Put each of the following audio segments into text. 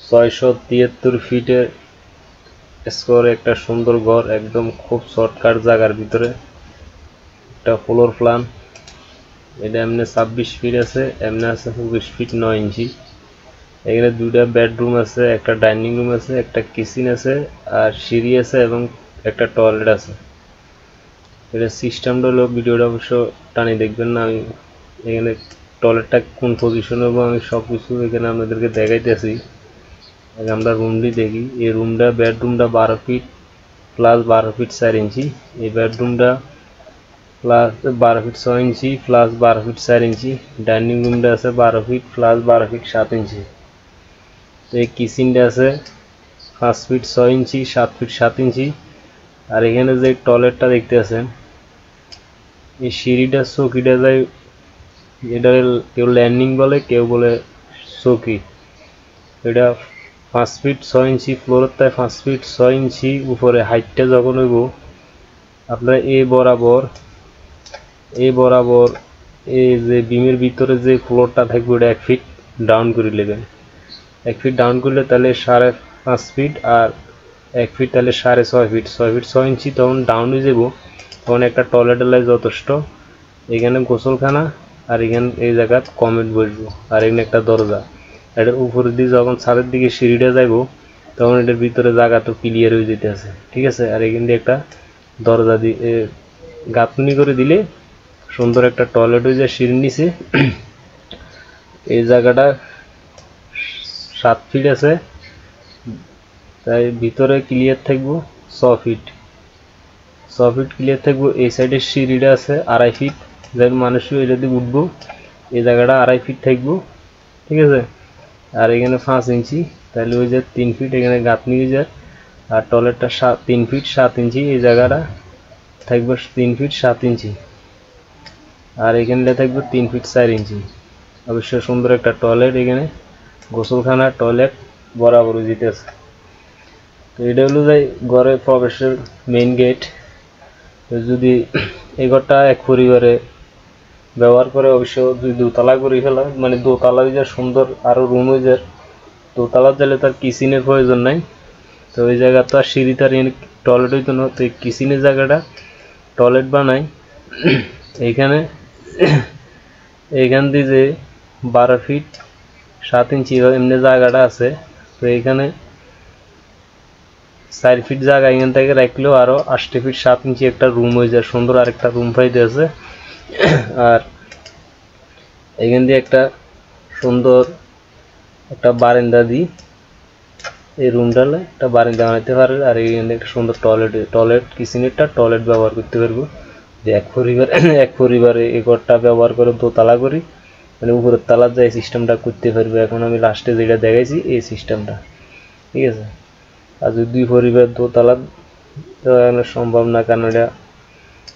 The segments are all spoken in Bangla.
673 ফিটের স্কোর একটা সুন্দর ঘর, একদম খুব শর্টকাট জায়গার ভিতরে একটা ফ্লোর প্ল্যান। এটা এমনি 26 ফিট আছে, এমনি আছে 24 ফিট 9 ইঞ্চি। এখানে দুইটা বেডরুম আছে, একটা ডাইনিং রুম আছে, একটা কিচেন আছে, আর সিঁড়ি আছে এবং একটা টয়লেট আছে। এটা সিস্টেমটা হলো, ভিডিওটা অবশ্য টানি দেখবেন না, আমি এখানে টয়লেটটা কোন পজিশনে হবে আমি সব কিছু এখানে আপনাদেরকে দেখাইতেছি। আগে আমরা রুমটি দেখি। এই রুমটা, বেডরুমটা 12 ফিট প্লাস 12 ফিট 4 ইঞ্চি। এই বেডরুমটা plus 12 feet 6 inch plus 12 feet 4 inch. Dining রুমটা আছে 12 ফিট প্লাস 12 ফিট 7 ইঞ্চি। তো এই কিচেনটা আছে 5 ফিট 6 ইঞ্চি 7 ফিট 7 ইঞ্চি। আর এখানে যে টয়লেটটা দেখতে আছেন, এই সিঁড়িটা চৌকিটা যায়, এটা কেউ ল্যান্ডিং বলে, কেউ বলে চৌকি। এটা 5 ফিট 6 ইঞ্চি ফ্লোরের তাই 5 ফিট 6 ইঞ্চি উপরে হাইটটা যখন হইব আপনার এই বরাবর এই যে বিমের ভিতরে যে ফ্লোরটা থাকবে ওটা 1 ফিট ডাউন করে নেবেন। 1 ফিট ডাউন করলে তাহলে 5.5 ফিট, আর 1 ফিট তাহলে 6.5 ফিট। 6 ফিট 6 ইঞ্চি তখন ডাউন হয়ে যাব। তখন একটা টয়লেটের লাই যথেষ্ট। এখানে গোসলখানা, আর এখানে এই জায়গায় কমেন্ট বসবো, আর এখানে একটা দরজা। এটার উপর দিয়ে যখন ছাদের দিকে সিঁড়িটা যাইব তখন এটার ভিতরে জায়গা তো ক্লিয়ার হয়ে যেতে আছে, ঠিক আছে। আর এখান দিয়ে একটা দরজা দিয়ে গাঁথনি করে দিলে সুন্দর একটা টয়লেট হয়ে যায় সিঁড়ির নিচে। এই জায়গাটা 7 ফিট আছে, তাই ভিতরে ক্লিয়ার থাকবো 6 ফিট। 6 ফিট ক্লিয়ার থাকবো। এই সাইডের সিঁড়িটা আছে 2.5 ফিট, যেন মানুষ এটা দিয়ে উঠবো। এই জায়গাটা 2.5 ফিট থাকবো, ঠিক আছে। আর এখানে 5 ইঞ্চি, তাহলে ওই যে 3 ফিট এখানে গাঁথনি হয়ে যায়। আর টয়লেটটা 3 ফিট 7 ইঞ্চি, এই জায়গাটা থাকবে 3 ফিট 7 ইঞ্চি। আর এখানটা থাকবে 3 ফিট 4 ইঞ্চি। অবশ্যই সুন্দর একটা টয়লেট, এখানে গোসলখানা টয়লেট বরাবর যেতেছে। তো এটা হলো যাই ঘরে প্রবেশের মেইন গেট। যদি এই ঘরটা এক পরিবারে ব্যবহার করে, অবশ্য যদি দোতলা করে ফেলা, মানে দোতলা হয়ে যায় সুন্দর, আরও রুম হয়ে যায়। দোতলা দিলে তার কিচেনের প্রয়োজন নাই। তো ওই জায়গা তো আর সিঁড়ি তার টয়লেট হইতো না, তো এই কিচেনের জায়গাটা টয়লেট বানাই। এইখান দিয়ে যে 12 ফিট 7 ইঞ্চি এমনি জায়গাটা আছে, তো এইখানে 4 ফিট জায়গা এখান থেকে রাখলেও আরো 8 ফিট 7 ইঞ্চি একটা রুম হয়ে যায় সুন্দর, আরেকটা রুম পাইতে আছে। আর এখান দিয়ে একটা সুন্দর একটা বারান্দা দিই, এই রুমটালে একটা বারান্দা বানাইতে পারে। আর এখানে একটা সুন্দর টয়লেট কিচেনেরটা টয়লেট ব্যবহার করতে পারবো। যে এক পরিবারে এই ঘরটা ব্যবহার করে দোতলা করি, মানে উপরের তালার যায় সিস্টেমটা করতে পারবে। এখন আমি লাস্টে যেটা দেখাইছি এই সিস্টেমটা, ঠিক আছে। আর যদি 2 পরিবার দোতলা দেওয়া সম্ভব না, কারণ এটা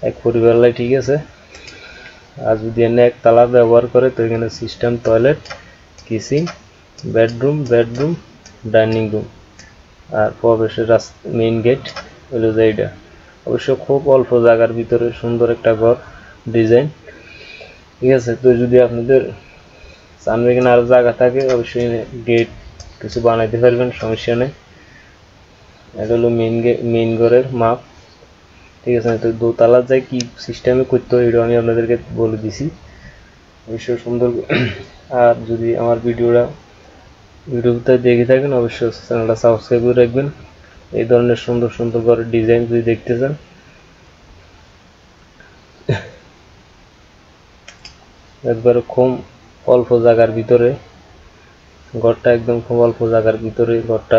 এক পরিবারলাই, ঠিক আছে। আর যদি এনে এক তালা ব্যবহার করে, তো এখানে system toilet kitchen bedroom dining room আর প্রবেশের মেইন গেট হলো যে এটা। অবশ্য খুব অল্প জায়গার ভিতরে সুন্দর একটা ঘর ডিজাইন, ঠিক আছে। তো যদি আপনাদের সামনে এখানে আরো জায়গা থাকে, অবশ্যই গেট কিছু বানাইতে পারবেন, সমস্যা নেই। এটা হলো মেইন ঘরের মাপ, ঠিক আছে। তো দোতলা যায় কি সিস্টেমে করতে হয় এটা আমি আপনাদেরকে বলে দিছি, অবশ্যই সুন্দর। আর যদি আমার ভিডিওটা দেখে থাকেন, অবশ্যই চ্যানেলটা সাবস্ক্রাইব করে রাখবেন। এই ধরনের সুন্দর সুন্দর ঘরের ডিজাইন যদি দেখতে চান। একবারে খুব অল্প জায়গার ভিতরে ঘরটা, একদম খুব অল্প জায়গার ভিতরে ঘরটা।